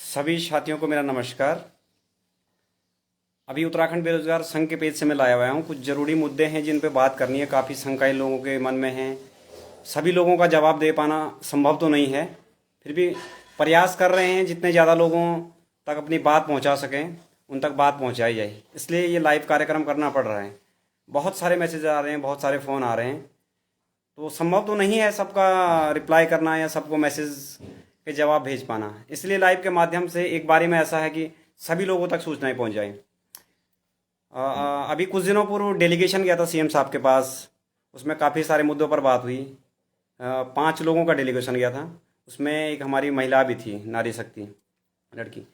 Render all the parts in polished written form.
सभी साथियों को मेरा नमस्कार। अभी उत्तराखंड बेरोजगार संघ के पेज से मैं लाया हुआ हूँ। कुछ ज़रूरी मुद्दे हैं जिन पे बात करनी है। काफ़ी शंकाएं लोगों के मन में हैं। सभी लोगों का जवाब दे पाना संभव तो नहीं है, फिर भी प्रयास कर रहे हैं जितने ज़्यादा लोगों तक अपनी बात पहुँचा सकें उन तक बात पहुँचाई जाए, इसलिए ये लाइव कार्यक्रम करना पड़ रहा है। बहुत सारे मैसेज आ रहे हैं, बहुत सारे फ़ोन आ रहे हैं, तो संभव तो नहीं है सबका रिप्लाई करना या सबको मैसेज के जवाब भेज पाना। इसलिए लाइव के माध्यम से एक बारी में ऐसा है कि सभी लोगों तक सूचनाएं पहुंच जाएं। अभी कुछ दिनों पूर्व डेलीगेशन गया था सीएम साहब के पास। उसमें काफ़ी सारे मुद्दों पर बात हुई। 5 लोगों का डेलीगेशन गया था, उसमें एक हमारी महिला भी थी, नारी शक्ति लड़की।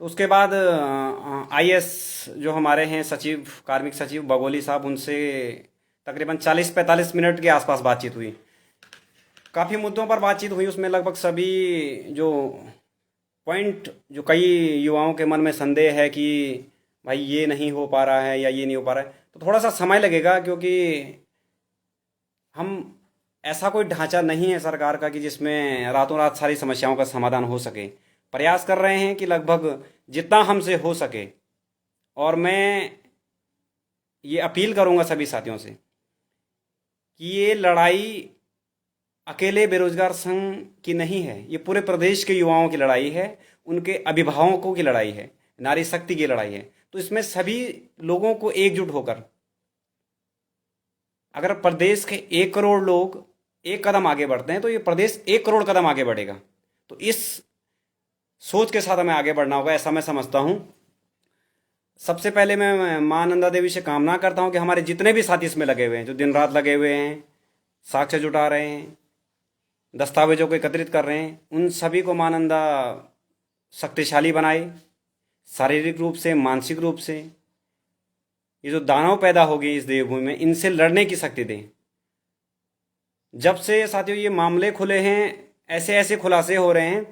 तो उसके बाद आईएएस जो हमारे हैं सचिव, कार्मिक सचिव बगोली साहब, उनसे तकरीबन 40-45 मिनट के आसपास बातचीत हुई। काफ़ी मुद्दों पर बातचीत हुई। उसमें लगभग सभी जो पॉइंट, जो कई युवाओं के मन में संदेह है कि भाई ये नहीं हो पा रहा है या ये नहीं हो पा रहा है, तो थोड़ा सा समय लगेगा, क्योंकि हम ऐसा कोई ढांचा नहीं है सरकार का कि जिसमें रातों रात सारी समस्याओं का समाधान हो सके। प्रयास कर रहे हैं कि लगभग जितना हमसे हो सके। और मैं ये अपील करूंगा सभी साथियों से कि ये लड़ाई अकेले बेरोजगार संघ की नहीं है, ये पूरे प्रदेश के युवाओं की लड़ाई है, उनके अभिभावकों की लड़ाई है, नारी शक्ति की लड़ाई है। तो इसमें सभी लोगों को एकजुट होकर, अगर प्रदेश के 1 करोड़ लोग एक कदम आगे बढ़ते हैं तो ये प्रदेश 1 करोड़ कदम आगे बढ़ेगा। तो इस सोच के साथ हमें आगे बढ़ना होगा, ऐसा मैं समझता हूं। सबसे पहले मैं मां नंदा देवी से कामना करता हूं कि हमारे जितने भी साथी इसमें लगे हुए हैं, जो दिन रात लगे हुए हैं, साक्ष्य जुटा रहे हैं, दस्तावेजों को एकत्रित कर रहे हैं, उन सभी को मां नंदा शक्तिशाली बनाए, शारीरिक रूप से, मानसिक रूप से। ये जो दानव पैदा हो गए इस देवभूमि में, इनसे लड़ने की शक्ति दें। जब से साथियों ये मामले खुले हैं, ऐसे ऐसे खुलासे हो रहे हैं,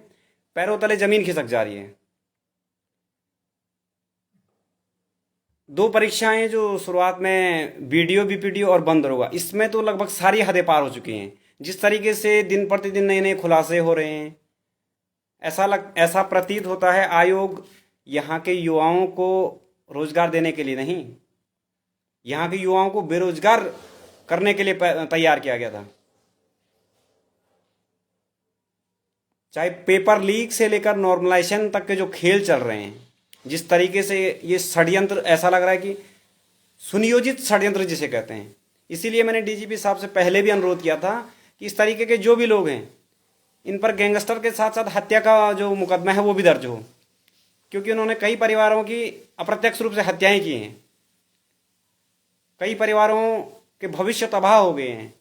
पैरों तले जमीन खिसक जा रही है। 2 परीक्षाएं जो शुरुआत में बीडीओ, बीपीडीओ और बंद दरोगा, इसमें तो लगभग सारी हदें पार हो चुकी हैं। जिस तरीके से दिन प्रतिदिन नए नए खुलासे हो रहे हैं, ऐसा प्रतीत होता है आयोग यहाँ के युवाओं को रोजगार देने के लिए नहीं, यहाँ के युवाओं को बेरोजगार करने के लिए तैयार किया गया था। चाहे पेपर लीक से लेकर नॉर्मलाइजेशन तक के जो खेल चल रहे हैं, जिस तरीके से ये षड्यंत्र, ऐसा लग रहा है कि सुनियोजित षड्यंत्र जिसे कहते हैं। इसीलिए मैंने डीजीपी साहब से पहले भी अनुरोध किया था कि इस तरीके के जो भी लोग हैं, इन पर गैंगस्टर के साथ साथ हत्या का जो मुकदमा है वो भी दर्ज हो, क्योंकि उन्होंने कई परिवारों की अप्रत्यक्ष रूप से हत्याएं की हैं। कई परिवारों के भविष्य तबाह हो गए हैं।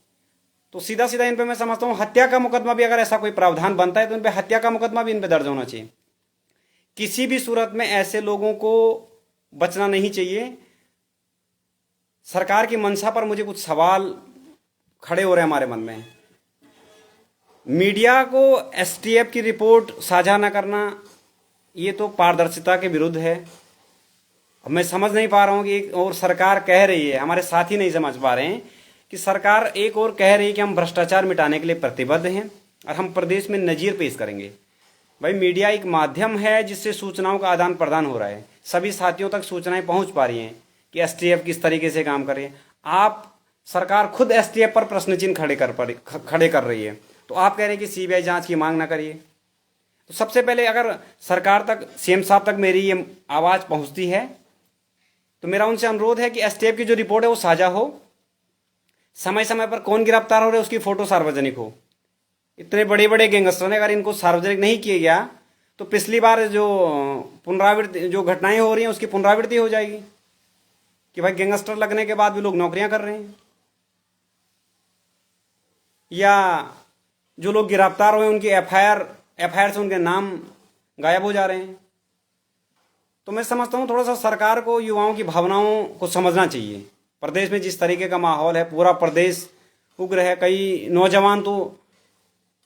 तो सीधा सीधा इन पे मैं समझता हूँ हत्या का मुकदमा भी, अगर ऐसा कोई प्रावधान बनता है तो इन पे हत्या का मुकदमा भी इन पे दर्ज होना चाहिए। किसी भी सूरत में ऐसे लोगों को बचना नहीं चाहिए। सरकार की मंशा पर मुझे कुछ सवाल खड़े हो रहे हैं हमारे मन में। मीडिया को एसटीएफ की रिपोर्ट साझा न करना, ये तो पारदर्शिता के विरुद्ध है। अब मैं समझ नहीं पा रहा हूँ कि एक और सरकार कह रही है, हमारे साथी नहीं समझ पा रहे हैं कि सरकार एक और कह रही है कि हम भ्रष्टाचार मिटाने के लिए प्रतिबद्ध हैं और हम प्रदेश में नजीर पेश करेंगे। भाई, मीडिया एक माध्यम है जिससे सूचनाओं का आदान प्रदान हो रहा है, सभी साथियों तक सूचनाएं पहुंच पा रही हैं कि एसटीएफ किस तरीके से काम कर रही है। आप, सरकार खुद एसटीएफ पर प्रश्न चिन्ह खड़े कर रही है, तो आप कह रहे हैं कि सीबीआई जांच की मांग ना करिए। तो सबसे पहले अगर सरकार तक, सीएम साहब तक मेरी ये आवाज़ पहुंचती है तो मेरा उनसे अनुरोध है कि एसटीएफ की जो रिपोर्ट है वो साझा हो, समय समय पर कौन गिरफ्तार हो रहे उसकी फोटो सार्वजनिक हो। इतने बड़े बड़े गैंगस्टर ने अगर इनको सार्वजनिक नहीं किया गया तो पिछली बार जो पुनरावृत्ति, जो घटनाएं हो रही हैं उसकी पुनरावृत्ति हो जाएगी कि भाई गैंगस्टर लगने के बाद भी लोग नौकरियां कर रहे हैं, या जो लोग गिरफ्तार हुए उनकी एफआईआर से उनके नाम गायब हो जा रहे हैं। तो मैं समझता हूँ थोड़ा सा सरकार को युवाओं की भावनाओं को समझना चाहिए। प्रदेश में जिस तरीके का माहौल है, पूरा प्रदेश उग्र है। कई नौजवान तो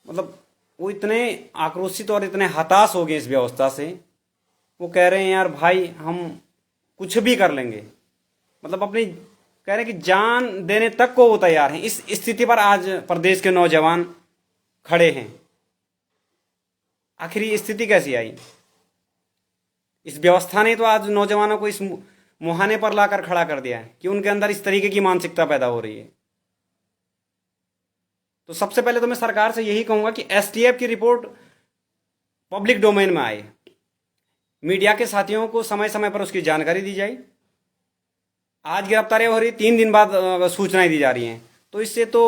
मतलब वो इतने आक्रोशित और इतने हताश हो गए इस व्यवस्था से, वो कह रहे हैं यार भाई हम कुछ भी कर लेंगे, मतलब अपनी कह रहे हैं कि जान देने तक को वो तैयार हैं। इस स्थिति पर आज प्रदेश के नौजवान खड़े हैं। आखिर ये स्थिति कैसी आई? इस व्यवस्था ने तो आज नौजवानों को इस मुहाने पर लाकर खड़ा कर दिया है कि उनके अंदर इस तरीके की मानसिकता पैदा हो रही है। तो सबसे पहले तो मैं सरकार से यही कहूंगा कि एसटीएफ की रिपोर्ट पब्लिक डोमेन में आए, मीडिया के साथियों को समय समय पर उसकी जानकारी दी जाए। आज गिरफ्तारियां हो रही, 3 दिन बाद सूचनाएं दी जा रही हैं, तो इससे तो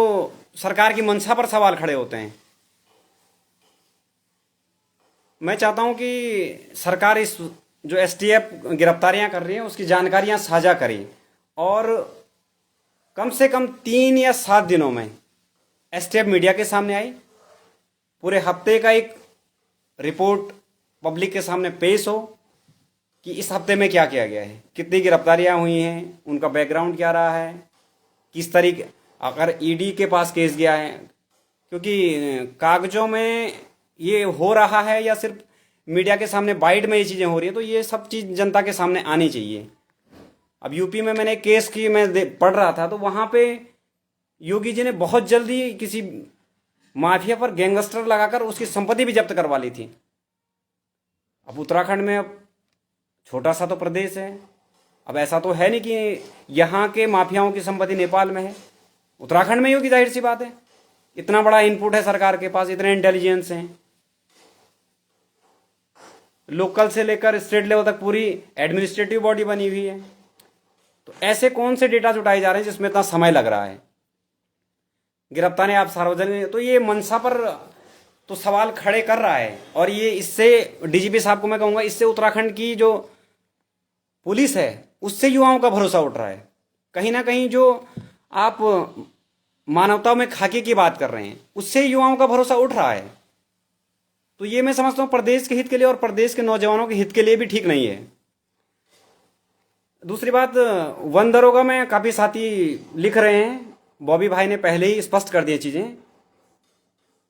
सरकार की मंशा पर सवाल खड़े होते हैं। मैं चाहता हूं कि सरकार इस जो एसटीएफ गिरफ्तारियां कर रही है उसकी जानकारियां साझा करे और कम से कम 3 या 7 दिनों में एसटीएफ मीडिया के सामने आई, पूरे हफ्ते का एक रिपोर्ट पब्लिक के सामने पेश हो कि इस हफ्ते में क्या किया गया है, कितनी गिरफ्तारियां हुई हैं, उनका बैकग्राउंड क्या रहा है, किस तरीके, अगर ईडी के पास केस गया है, क्योंकि कागजों में ये हो रहा है या सिर्फ मीडिया के सामने बाइट में ये चीज़ें हो रही है, तो ये सब चीज़ जनता के सामने आनी चाहिए। अब यूपी में मैंने केस की मैं पढ़ रहा था, तो वहाँ पे योगी जी ने बहुत जल्दी किसी माफिया पर गैंगस्टर लगाकर उसकी संपत्ति भी जब्त करवा ली थी। अब उत्तराखंड में, अब छोटा सा तो प्रदेश है, अब ऐसा तो है नहीं कि यहाँ के माफियाओं की संपत्ति नेपाल में है, उत्तराखंड में ही होगी, जाहिर सी बात है। इतना बड़ा इनपुट है सरकार के पास, इतने इंटेलिजेंस हैं, लोकल से लेकर स्टेट लेवल तक पूरी एडमिनिस्ट्रेटिव बॉडी बनी हुई है। तो ऐसे कौन से डेटा जुटाए जा रहे हैं जिसमें इतना समय लग रहा है? गिरफ्तारी आप सार्वजनिक, तो ये मंशा पर तो सवाल खड़े कर रहा है। और ये इससे डीजीपी साहब को मैं कहूँगा, इससे उत्तराखंड की जो पुलिस है उससे युवाओं का भरोसा उठ रहा है। कहीं ना कहीं जो आप मानवता में खाके की बात कर रहे हैं उससे युवाओं का भरोसा उठ रहा है। तो ये मैं समझता हूँ प्रदेश के हित के लिए और प्रदेश के नौजवानों के हित के लिए भी ठीक नहीं है। दूसरी बात, वन दरोगा में काफ़ी साथी लिख रहे हैं, बॉबी भाई ने पहले ही स्पष्ट कर दी चीज़ें,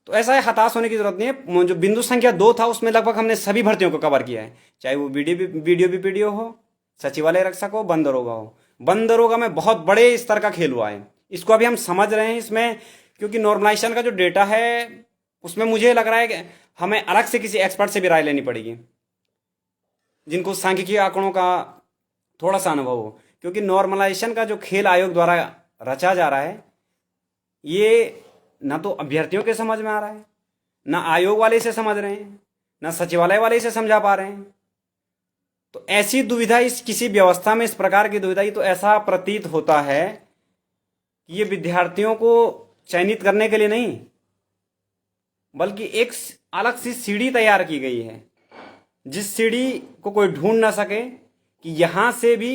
तो ऐसा है, हताश होने की जरूरत नहीं है। जो बिंदु संख्या 2 था उसमें लगभग हमने सभी भर्तियों को कवर किया है, चाहे वो वीडियो बीपीडीओ हो, सचिवालय रक्षक हो, वन दरोगा हो। वन दरोगा में बहुत बड़े स्तर का खेल हुआ है, इसको अभी हम समझ रहे हैं इसमें, क्योंकि नॉर्मलाइजेशन का जो डेटा है उसमें मुझे लग रहा है कि हमें अलग से किसी एक्सपर्ट से भी राय लेनी पड़ेगी, जिनको सांख्यिकीय आंकड़ों का थोड़ा सा अनुभव हो, क्योंकि नॉर्मलाइजेशन का जो खेल आयोग द्वारा रचा जा रहा है ये ना तो अभ्यर्थियों के समझ में आ रहा है, ना आयोग वाले इसे समझ रहे हैं, ना सचिवालय वाले इसे समझा पा रहे हैं। तो ऐसी दुविधा इस किसी व्यवस्था में, इस प्रकार की दुविधा, तो ऐसा प्रतीत होता है कि ये विद्यार्थियों को चयनित करने के लिए नहीं, बल्कि एक अलग सी सीढ़ी तैयार की गई है, जिस सीढ़ी को कोई ढूंढ ना सके कि यहां से भी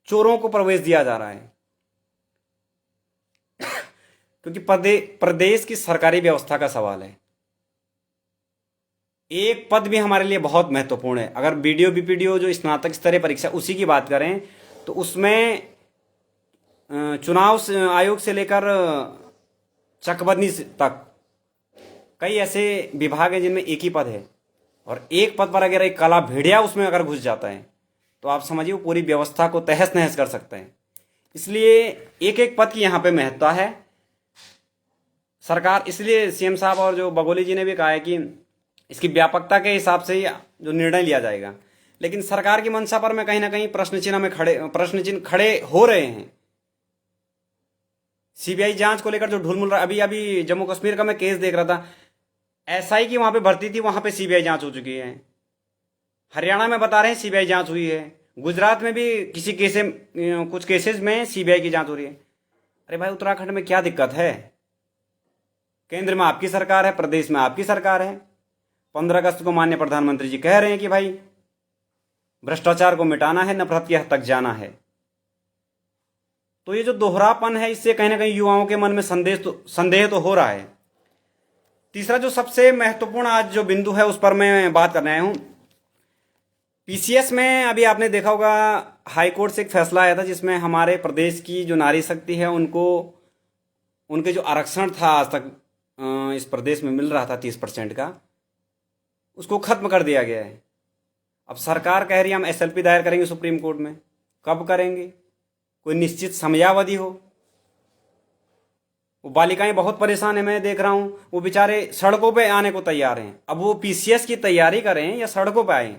चोरों को प्रवेश दिया जा रहा है। क्योंकि प्रदेश की सरकारी व्यवस्था का सवाल है, एक पद भी हमारे लिए बहुत महत्वपूर्ण है। अगर वीडियो बीपीडीओ जो स्नातक स्तरीय परीक्षा उसी की बात करें तो उसमें चुनाव आयोग से लेकर चकबंदी तक कई ऐसे विभाग हैं जिनमें एक ही पद है, और एक पद पर अगर एक काला भेड़िया उसमें अगर घुस जाता है तो आप समझिए वो पूरी व्यवस्था को तहस नहस कर सकते हैं। इसलिए एक एक पद की यहाँ पे महत्ता है। सरकार, इसलिए सीएम साहब और जो बघेली जी ने भी कहा है कि इसकी व्यापकता के हिसाब से ही जो निर्णय लिया जाएगा, लेकिन सरकार की मंशा पर मैं कहीं ना कहीं प्रश्न चिन्ह खड़े हो रहे हैं। सीबीआई जांच को लेकर जो ढुलमुल रहा, अभी जम्मू कश्मीर का मैं केस देख रहा था, एसआई की वहां पे भर्ती थी, वहां पे सीबीआई जांच हो चुकी है। हरियाणा में बता रहे हैं सीबीआई जांच हुई है, गुजरात में भी कुछ केसेस में सीबीआई की जांच हो रही है। अरे भाई, उत्तराखंड में क्या दिक्कत है? केंद्र में आपकी सरकार है, प्रदेश में आपकी सरकार है। 15 अगस्त को माननीय प्रधानमंत्री जी कह रहे हैं कि भाई भ्रष्टाचार को मिटाना है, नफरत की हद तक जाना है। तो ये जो दोहरापन है, इससे कहीं ना कहीं युवाओं के मन में संदेह तो हो रहा है। तीसरा जो सबसे महत्वपूर्ण आज जो बिंदु है उस पर मैं बात करने आया हूं। पीसीएस में अभी आपने देखा होगा, हाईकोर्ट से एक फैसला आया था जिसमें हमारे प्रदेश की जो नारी शक्ति है उनको, उनके जो आरक्षण था आज तक इस प्रदेश में मिल रहा था 30% का, उसको खत्म कर दिया गया है। अब सरकार कह रही है हम एसएलपी दायर करेंगे सुप्रीम कोर्ट में। कब करेंगे? कोई निश्चित समयावधि हो। वो बालिकाएं बहुत परेशान है, मैं देख रहा हूँ, वो बेचारे सड़कों पे आने को तैयार हैं। अब वो पीसीएस की तैयारी करें या सड़कों पे आए,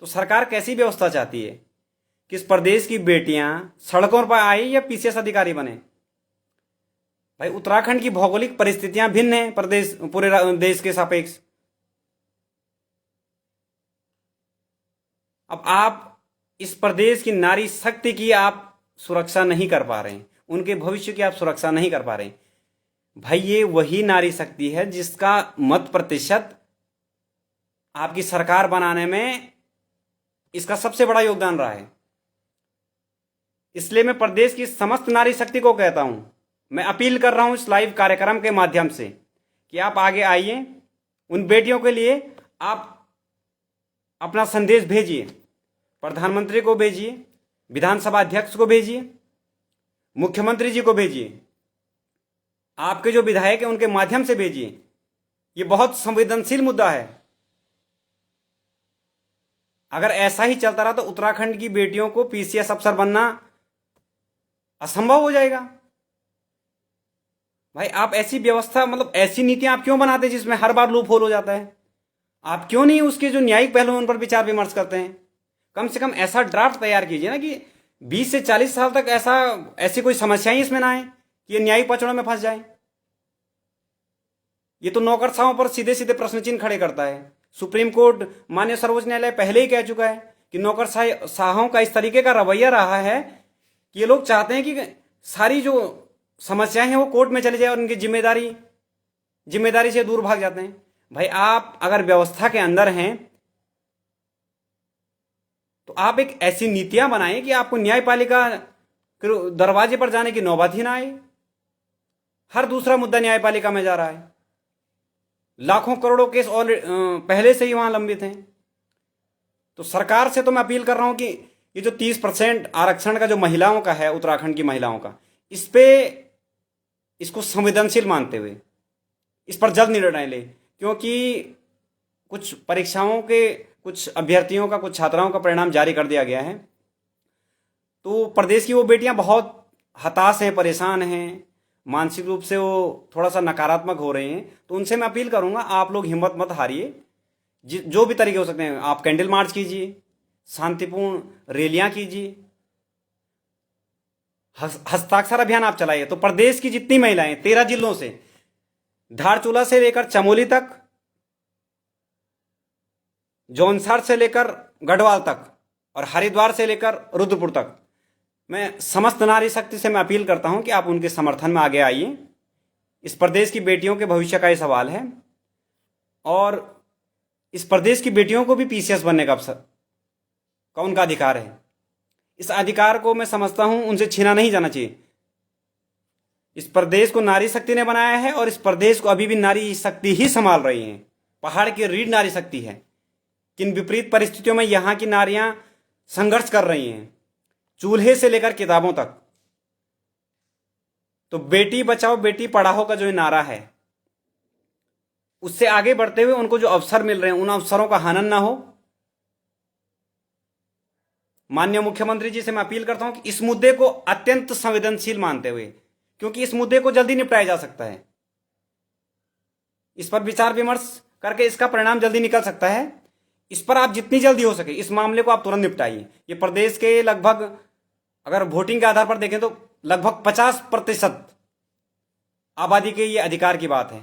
तो सरकार कैसी व्यवस्था चाहती है कि इस प्रदेश की बेटियां सड़कों पर आए या पीसीएस अधिकारी बने? भाई उत्तराखंड की भौगोलिक परिस्थितियां भिन्न हैं प्रदेश पूरे देश के सापेक्ष। अब आप इस प्रदेश की नारी शक्ति की आप सुरक्षा नहीं कर पा रहे हैं, उनके भविष्य की आप सुरक्षा नहीं कर पा रहे हैं। भाई ये वही नारी शक्ति है जिसका मत प्रतिशत आपकी सरकार बनाने में इसका सबसे बड़ा योगदान रहा है। इसलिए मैं प्रदेश की समस्त नारी शक्ति को कहता हूं, मैं अपील कर रहा हूं इस लाइव कार्यक्रम के माध्यम से कि आप आगे आइए, उन बेटियों के लिए आप अपना संदेश भेजिए, प्रधानमंत्री को भेजिए, विधानसभा अध्यक्ष को भेजिए, मुख्यमंत्री जी को भेजिए, आपके जो विधायक हैं उनके माध्यम से भेजिए। ये बहुत संवेदनशील मुद्दा है। अगर ऐसा ही चलता रहा तो उत्तराखंड की बेटियों को पीसीएस अफसर बनना असंभव हो जाएगा। भाई आप ऐसी व्यवस्था, मतलब ऐसी नीतियां आप क्यों बनाते हैं जिसमें हर बार लूप होल हो जाता है? आप क्यों नहीं उसके जो न्यायिक पहलू उन पर विचार विमर्श करते हैं? कम से कम ऐसा ड्राफ्ट तैयार कीजिए ना कि 20 से 40 साल तक ऐसी कोई समस्याएं इसमें ना आए कि ये न्यायिक पचड़ों में फंस जाए। ये तो नौकरशाहों पर सीधे सीधे प्रश्न चिन्ह खड़े करता है। सुप्रीम कोर्ट, माननीय सर्वोच्च न्यायालय पहले ही कह चुका है कि नौकरशाहों का इस तरीके का रवैया रहा है कि ये लोग चाहते हैं कि सारी जो समस्याएं हैं वो कोर्ट में चली जाए और उनकी जिम्मेदारी से दूर भाग जाते हैं। भाई आप अगर व्यवस्था के अंदर हैं तो आप एक ऐसी नीतियां बनाएं कि आपको न्यायपालिका दरवाजे पर जाने की नौबत ही ना आए। हर दूसरा मुद्दा न्यायपालिका में जा रहा है, लाखों करोड़ों केस पहले से ही वहां लंबित हैं। तो सरकार से तो मैं अपील कर रहा हूं कि ये जो 30% आरक्षण का जो महिलाओं का है, उत्तराखंड की महिलाओं का, इसको संवेदनशील मानते हुए इस पर जल्द निर्णय ले, क्योंकि कुछ परीक्षाओं के कुछ अभ्यर्थियों का, कुछ छात्राओं का परिणाम जारी कर दिया गया है। तो प्रदेश की वो बेटियां बहुत हताश हैं, परेशान हैं, मानसिक रूप से वो थोड़ा सा नकारात्मक हो रहे हैं। तो उनसे मैं अपील करूंगा, आप लोग हिम्मत मत हारिए, जो भी तरीके हो सकते हैं आप कैंडल मार्च कीजिए, शांतिपूर्ण रैलियां कीजिए, हस्ताक्षर अभियान आप चलाइए। तो प्रदेश की जितनी महिलाएं 13 जिलों से, धारचूला से लेकर चमोली तक, जौनसार से लेकर गढ़वाल तक और हरिद्वार से लेकर रुद्रपुर तक, मैं समस्त नारी शक्ति से मैं अपील करता हूं कि आप उनके समर्थन में आगे आइए। इस प्रदेश की बेटियों के भविष्य का ये सवाल है और इस प्रदेश की बेटियों को भी पीसीएस बनने का अवसर का उनका अधिकार है। इस अधिकार को मैं समझता हूं उनसे छीना नहीं जाना चाहिए। इस प्रदेश को नारी शक्ति ने बनाया है और इस प्रदेश को अभी भी नारी शक्ति ही संभाल रही है। पहाड़ की रीढ़ नारी शक्ति है। किन विपरीत परिस्थितियों में यहां की नारियां संघर्ष कर रही हैं, चूल्हे से लेकर किताबों तक। तो बेटी बचाओ बेटी पढ़ाओ का जो ये नारा है, उससे आगे बढ़ते हुए उनको जो अवसर मिल रहे हैं, उन अवसरों का हनन ना हो। माननीय मुख्यमंत्री जी से मैं अपील करता हूं कि इस मुद्दे को अत्यंत संवेदनशील मानते हुए, क्योंकि इस मुद्दे को जल्दी निपटाया जा सकता है, इस पर विचार विमर्श करके इसका परिणाम जल्दी निकल सकता है। इस पर आप जितनी जल्दी हो सके इस मामले को आप तुरंत निपटाइए। ये प्रदेश के लगभग, अगर वोटिंग के आधार पर देखें तो लगभग 50% आबादी के ये अधिकार की बात है।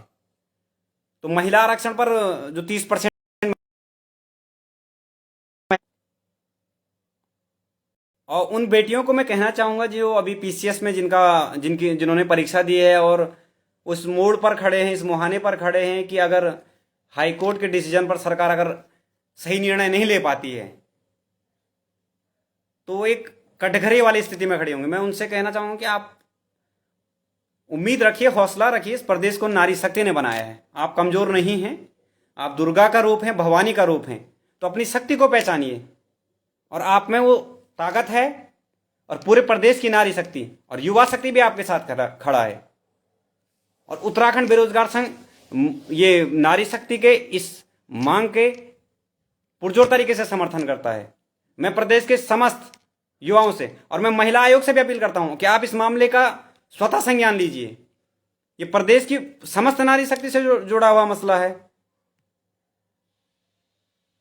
तो महिला आरक्षण पर जो 30% और उन बेटियों को मैं कहना चाहूंगा जो अभी पीसीएस में जिन्होंने परीक्षा दी है और उस मोड़ पर खड़े हैं, इस मुहाने पर खड़े हैं कि अगर हाईकोर्ट के डिसीजन पर सरकार अगर सही निर्णय नहीं ले पाती है तो एक कटघरे वाली स्थिति में खड़े होंगे। मैं उनसे कहना चाहूंगा कि आप उम्मीद रखिए, हौसला रखिए। इस प्रदेश को नारी शक्ति ने बनाया है, आप कमजोर नहीं हैं, आप दुर्गा का रूप हैं, भवानी का रूप हैं। तो अपनी शक्ति को पहचानिए और आप में वो ताकत है और पूरे प्रदेश की नारी शक्ति और युवा शक्ति भी आपके साथ खड़ा है। और उत्तराखंड बेरोजगार संघ ये नारी शक्ति के इस मांग के पुरजोर तरीके से समर्थन करता है। मैं प्रदेश के समस्त युवाओं से और मैं महिला आयोग से भी अपील करता हूं कि आप इस मामले का स्वतः संज्ञान लीजिए ये प्रदेश की समस्त नारी शक्ति से जुड़ा हुआ मसला है।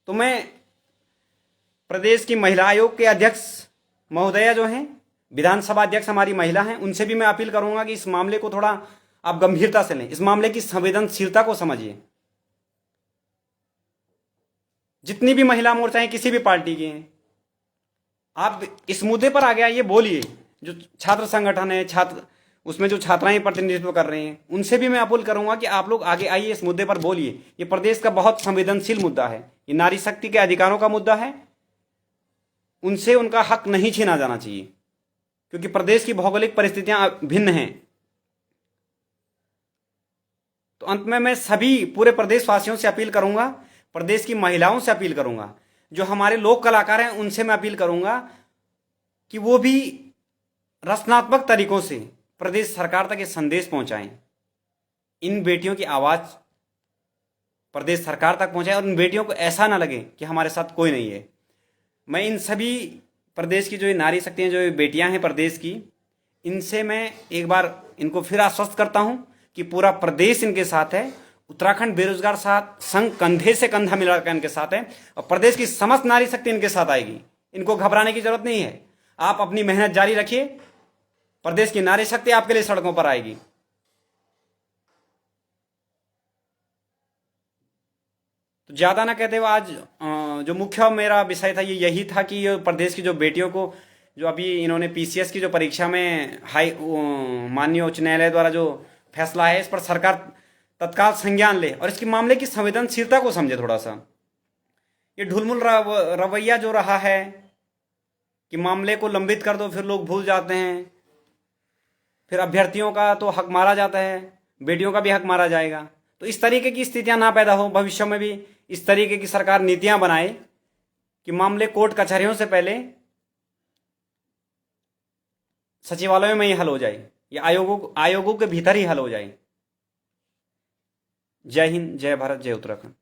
तो मैं प्रदेश की महिला आयोग के अध्यक्ष महोदया जो हैं, विधानसभा अध्यक्ष हमारी महिला हैं, उनसे भी मैं अपील करूंगा कि इस मामले को थोड़ा आप गंभीरता से लें, इस मामले की संवेदनशीलता को समझिए। जितनी भी महिला मोर्चाएं किसी भी पार्टी की हैं, आप इस मुद्दे पर आगे आइए, बोलिए। जो छात्र संगठन है, छात्र उसमें जो छात्राएं प्रतिनिधित्व कर रही हैं, उनसे भी मैं अपील करूंगा कि आप लोग आगे आइए, इस मुद्दे पर बोलिए। ये प्रदेश का बहुत संवेदनशील मुद्दा है, ये नारी शक्ति के अधिकारों का मुद्दा है। उनसे उनका हक नहीं छीना जाना चाहिए, क्योंकि प्रदेश की भौगोलिक परिस्थितियां भिन्न हैं। तो अंत में मैं सभी पूरे प्रदेशवासियों से अपील करूंगा, प्रदेश की महिलाओं से अपील करूंगा, जो हमारे लोक कलाकार हैं उनसे मैं अपील करूंगा कि वो भी रचनात्मक तरीकों से प्रदेश सरकार तक ये संदेश पहुंचाएं, इन बेटियों की आवाज प्रदेश सरकार तक पहुंचाएं, और इन बेटियों को ऐसा ना लगे कि हमारे साथ कोई नहीं है। मैं इन सभी प्रदेश की जो ये नारी शक्ति हैं, जो ये बेटियां हैं प्रदेश की, इनसे मैं एक बार इनको फिर आश्वस्त करता हूं कि पूरा प्रदेश इनके साथ है। उत्तराखंड बेरोजगार साथ संघ कंधे से कंधा मिलाकर इनके साथ है, और प्रदेश की समस्त नारी शक्ति इनके साथ आएगी। इनको घबराने की जरूरत नहीं है। आप अपनी मेहनत जारी रखिए, प्रदेश की नारी शक्ति आपके लिए सड़कों पर आएगी। तो ज्यादा ना कहते हुए आज जो मुख्य मेरा विषय था ये यही था कि ये प्रदेश की जो बेटियों को, जो अभी इन्होंने पीसीएस की जो परीक्षा में माननीय उच्च न्यायालय द्वारा जो फैसला है, इस पर सरकार तत्काल संज्ञान ले और इसके मामले की संवेदनशीलता को समझे थोड़ा सा। ये ढुलमुल रवैया जो रहा है कि मामले को लंबित कर दो, फिर लोग भूल जाते हैं, फिर अभ्यर्थियों का तो हक मारा जाता है, बेटियों का भी हक मारा जाएगा। तो इस तरीके की स्थितियां ना पैदा हो, भविष्य में भी इस तरीके की सरकार नीतियां बनाए कि मामले कोर्ट कचहरियों से पहले सचिवालयों में ही हल हो जाए, या आयोगों के भीतर ही हल हो जाए। जय हिंद, जय भारत, जय उत्तराखंड।